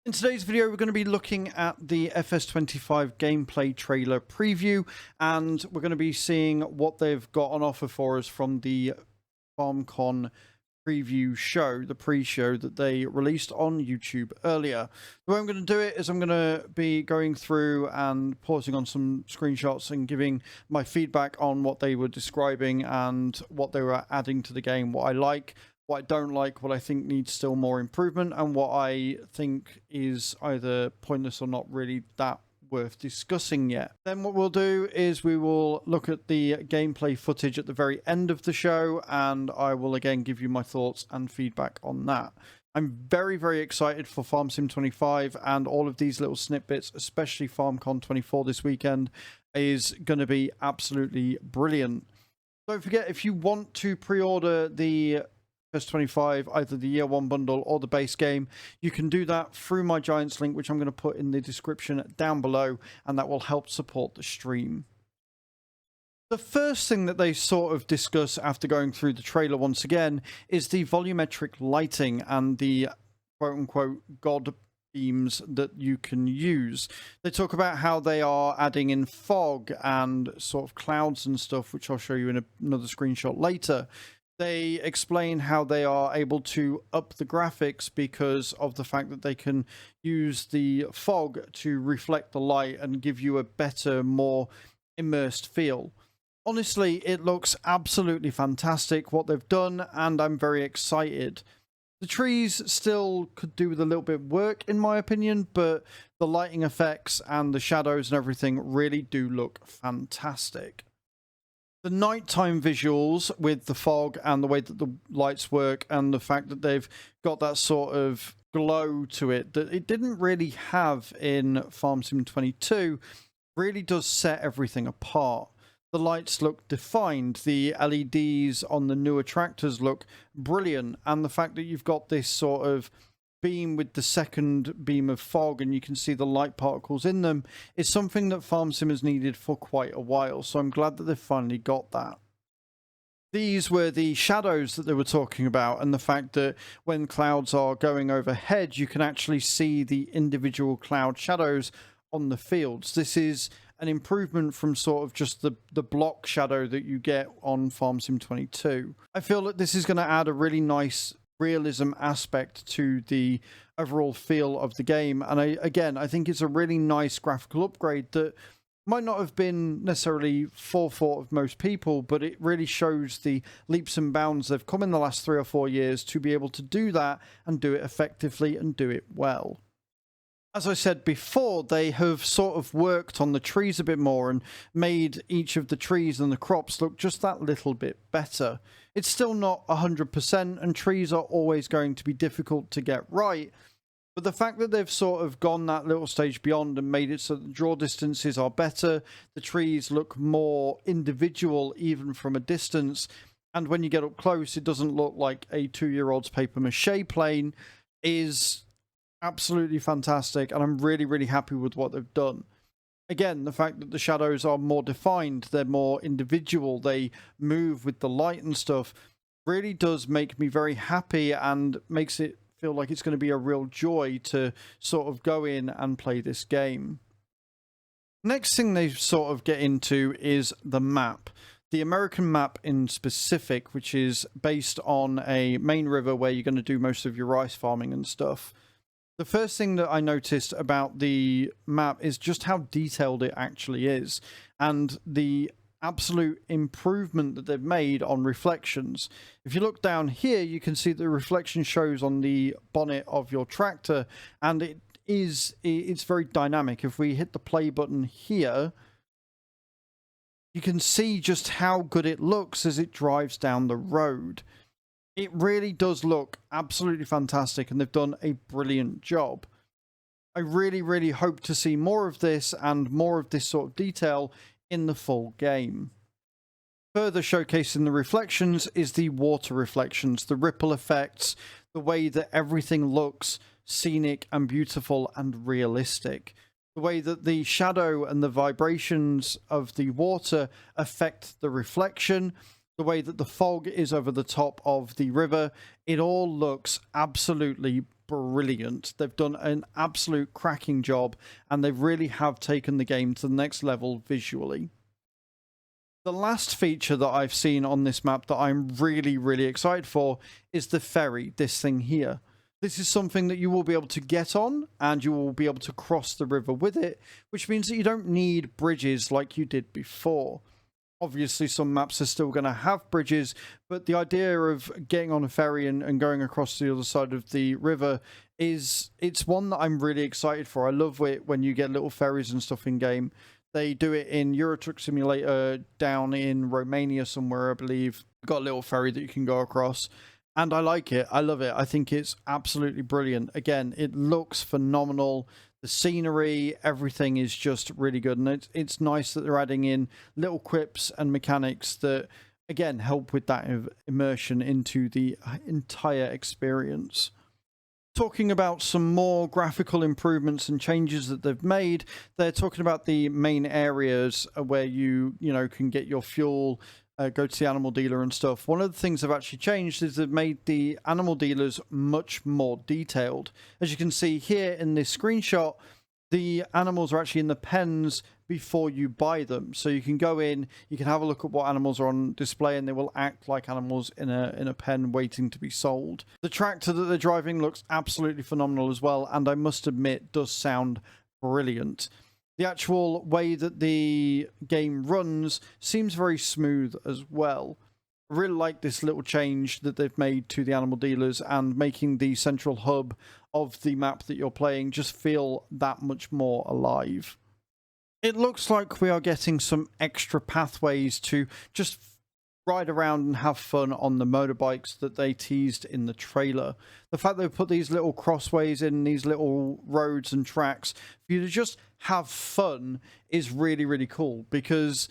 In today's video, we're going to be looking at the FS25 gameplay trailer preview, and we're going to be seeing what they've got on offer for us from the FarmCon preview show, the pre-show that they released on YouTube earlier. The way I'm going to do it is I'm going to be going through and pausing on some screenshots and giving my feedback on what they were describing and what they were adding to the game, what I like, what I don't like, what I think needs still more improvement, and what I think is either pointless or not really that worth discussing yet. Then what we'll do is we will look at the gameplay footage at the very end of the show, and I will again give you my thoughts and feedback on that. I'm very, very excited for Farm Sim 25, and all of these little snippets, especially FarmCon 24 this weekend, is going to be absolutely brilliant. Don't forget, if you want to pre-order the FS25, either the year one bundle or the base game, you can do that through my Giants link, which I'm going to put in the description down below, and that will help support the stream. The first thing that they sort of discuss after going through the trailer once again is the volumetric lighting and the quote-unquote god beams that you can use. They talk about how they are adding in fog and sort of clouds and stuff, which I'll show you in another screenshot later. They explain how they are able to up the graphics because of the fact that they can use the fog to reflect the light and give you a better, more immersed feel. Honestly, it looks absolutely fantastic what they've done, and I'm very excited. The trees still could do with a little bit of work, in my opinion, but the lighting effects and the shadows and everything really do look fantastic. The nighttime visuals with the fog and the way that the lights work and the fact that they've got that sort of glow to it that it didn't really have in Farm Sim 22 really does set everything apart. The lights look defined, the LEDs on the newer tractors look brilliant, and the fact that you've got this sort of beam with the second beam of fog and you can see the light particles in them is something that Farm Sim has needed for quite a while, so I'm glad that they've finally got that. These were the shadows that they were talking about, and the fact that when clouds are going overhead you can actually see the individual cloud shadows on the fields. This is an improvement from sort of just the block shadow that you get on Farm Sim 22. I feel that this is going to add a really nice realism aspect to the overall feel of the game, and I think it's a really nice graphical upgrade that might not have been necessarily forethought of most people, but it really shows the leaps and bounds they've come in the last 3 or 4 years to be able to do that and do it effectively and do it well. As I said before, they have sort of worked on the trees a bit more and made each of the trees and the crops look just that little bit better. It's still not 100%, and trees are always going to be difficult to get right, but the fact that they've sort of gone that little stage beyond and made it so that the draw distances are better, the trees look more individual even from a distance, and when you get up close it doesn't look like a 2-year-old's paper mache plane, is absolutely fantastic, and I'm really, really happy with what they've done. Again, the fact that the shadows are more defined, they're more individual, they move with the light and stuff, really does make me very happy and makes it feel like it's going to be a real joy to sort of go in and play this game. Next thing they sort of get into is the map. The American map in specific, which is based on a main river where you're going to do most of your rice farming and stuff. The first thing that I noticed about the map is just how detailed it actually is, and the absolute improvement that they've made on reflections. If you look down here, you can see the reflection shows on the bonnet of your tractor, and it's very dynamic. If we hit the play button here, you can see just how good it looks as it drives down the road. It really does look absolutely fantastic, and they've done a brilliant job. I really, really hope to see more of this and more of this sort of detail in the full game. Further showcasing the reflections is the water reflections, the ripple effects, the way that everything looks scenic and beautiful and realistic. The way that the shadow and the vibrations of the water affect the reflection, the way that the fog is over the top of the river, it all looks absolutely brilliant. They've done an absolute cracking job, and they really have taken the game to the next level visually. The last feature that I've seen on this map that I'm really, really excited for is the ferry, this thing here. This is something that you will be able to get on, and you will be able to cross the river with it, which means that you don't need bridges like you did before. Obviously, some maps are still going to have bridges, but the idea of getting on a ferry and going across the other side of the river it's one that I'm really excited for. I love it when you get little ferries and stuff in game. They do it in Euro Truck Simulator down in Romania somewhere, I believe. You've got a little ferry that you can go across. And I like it. I love it. I think it's absolutely brilliant. Again, it looks phenomenal. The scenery, everything is just really good. And it's nice that they're adding in little quips and mechanics that, again, help with that immersion into the entire experience. Talking about some more graphical improvements and changes that they've made, they're talking about the main areas where you can get your fuel, go to the animal dealer and stuff. One of the things they've actually changed is they've made the animal dealers much more detailed. As you can see here in this screenshot, the animals are actually in the pens before you buy them. So you can go in, you can have a look at what animals are on display, and they will act like animals in a pen waiting to be sold. The tractor that they're driving looks absolutely phenomenal as well, and I must admit does sound brilliant. The actual way that the game runs seems very smooth as well. I really like this little change that they've made to the animal dealers and making the central hub of the map that you're playing just feel that much more alive. It looks like we are getting some extra pathways to just ride around and have fun on the motorbikes that they teased in the trailer. The fact they've put these little crossways in, these little roads and tracks for you to just have fun is really, really cool, because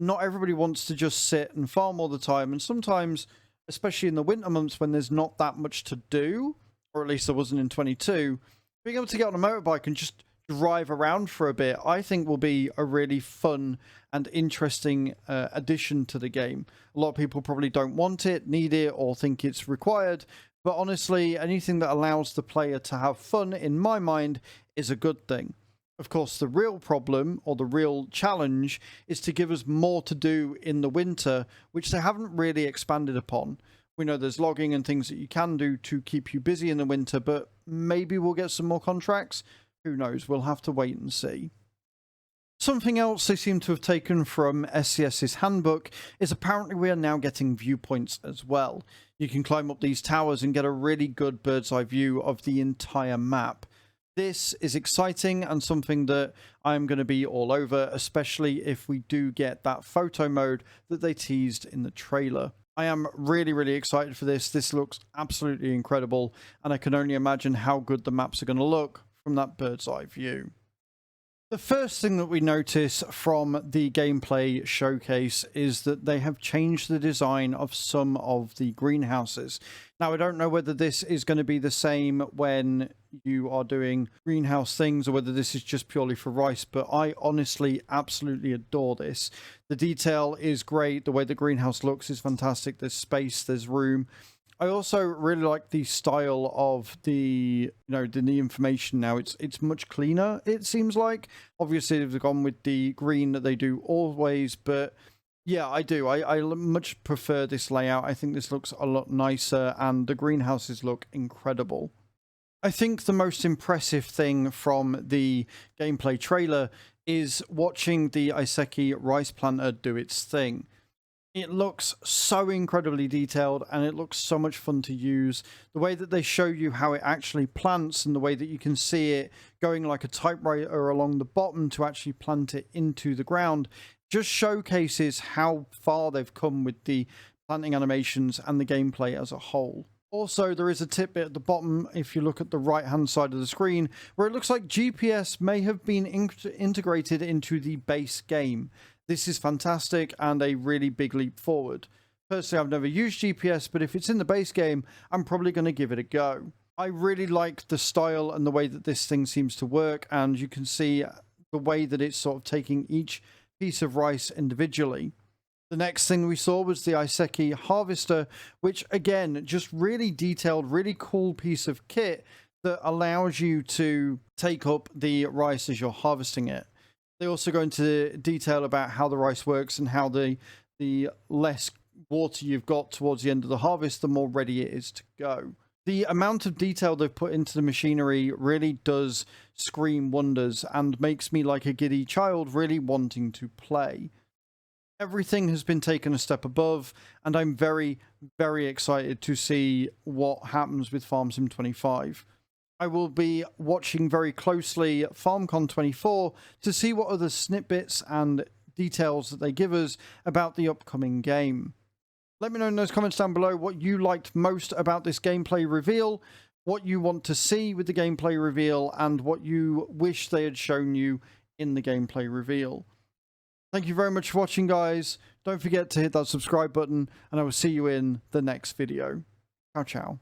not everybody wants to just sit and farm all the time. And sometimes, especially in the winter months when there's not that much to do, or at least there wasn't in 22, being able to get on a motorbike and just drive around for a bit, I think will be a really fun and interesting addition to the game. A lot of people probably don't want it, need it, or think it's required, but honestly, anything that allows the player to have fun, in my mind, is a good thing. Of course, the real problem, or the real challenge, is to give us more to do in the winter, which they haven't really expanded upon. We know there's logging and things that you can do to keep you busy in the winter, but maybe we'll get some more contracts. Who knows? We'll have to wait and see. Something else they seem to have taken from SCS's handbook is apparently we are now getting viewpoints as well. You can climb up these towers and get a really good bird's eye view of the entire map. This is exciting and something that I'm going to be all over, especially if we do get that photo mode that they teased in the trailer. I am really, really excited for this. This looks absolutely incredible, and I can only imagine how good the maps are going to look from that bird's eye view. The first thing that we notice from the gameplay showcase is that they have changed the design of some of the greenhouses. Now, I don't know whether this is going to be the same when you are doing greenhouse things or whether this is just purely for rice, but I honestly absolutely adore this. The detail is great. The way the greenhouse looks is fantastic. There's space, there's room. I also really like the style of the information now. It's much cleaner, it seems like. Obviously, they've gone with the green that they do always, but yeah, I do. I much prefer this layout. I think this looks a lot nicer, and the greenhouses look incredible. I think the most impressive thing from the gameplay trailer is watching the Iseki rice planter do its thing. It looks so incredibly detailed, and it looks so much fun to use. The way that they show you how it actually plants, and the way that you can see it going like a typewriter along the bottom to actually plant it into the ground, just showcases how far they've come with the planting animations and the gameplay as a whole. Also, there is a tidbit at the bottom, if you look at the right-hand side of the screen, where it looks like GPS may have been integrated into the base game. This is fantastic and a really big leap forward. Personally, I've never used GPS, but if it's in the base game, I'm probably going to give it a go. I really like the style and the way that this thing seems to work, and you can see the way that it's sort of taking each piece of rice individually. The next thing we saw was the Iseki harvester, which again, just really detailed, really cool piece of kit that allows you to take up the rice as you're harvesting it. They also go into detail about how the rice works and how the less water you've got towards the end of the harvest, the more ready it is to go. The amount of detail they've put into the machinery really does scream wonders and makes me like a giddy child really wanting to play. Everything has been taken a step above, and I'm very, very excited to see what happens with FarmCon 25. I will be watching very closely FarmCon 24 to see what other snippets and details that they give us about the upcoming game. Let me know in those comments down below what you liked most about this gameplay reveal, what you want to see with the gameplay reveal, and what you wish they had shown you in the gameplay reveal. Thank you very much for watching, guys. Don't forget to hit that subscribe button, and I will see you in the next video. Ciao, ciao.